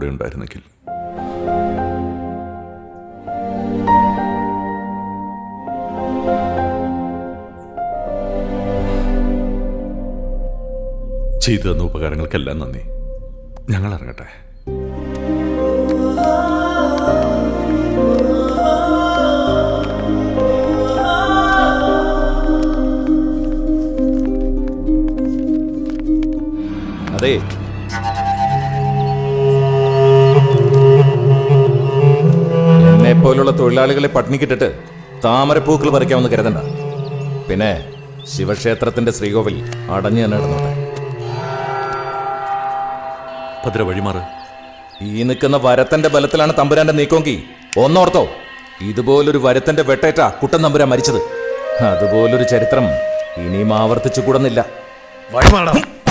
കൂടെ ഉണ്ടായിരുന്നെങ്കിൽ. ചെയ്തു തന്ന ഉപകാരങ്ങൾക്കെല്ലാം നന്ദി. ഞങ്ങൾ ഇറങ്ങട്ടെ. അതെ, എന്നെ പോലുള്ള തൊഴിലാളികളെ പട്ടിണിക്കിട്ടിട്ട് താമരപ്പൂക്കൾ പറിക്കാമെന്ന് കരുതണ്ട. പിന്നെ ശിവക്ഷേത്രത്തിന്റെ ശ്രീകോവിൽ അടഞ്ഞു തന്നെ ഇടുന്നുണ്ട്. ഭദ്ര വഴിമാറ്. ഈ നിൽക്കുന്ന വരത്തന്റെ ബലത്തിലാണ് തമ്പുരാന്റെ നീക്കമെങ്കിൽ ഒന്നോർത്തോ, ഇതുപോലൊരു വരത്തന്റെ വെട്ടേറ്റ കുട്ടൻ തമ്പുരാൻ മരിച്ചത്. അതുപോലൊരു ചരിത്രം ഇനിയും ആവർത്തിച്ചു കൂടുന്നില്ല. വഴിമാറണം.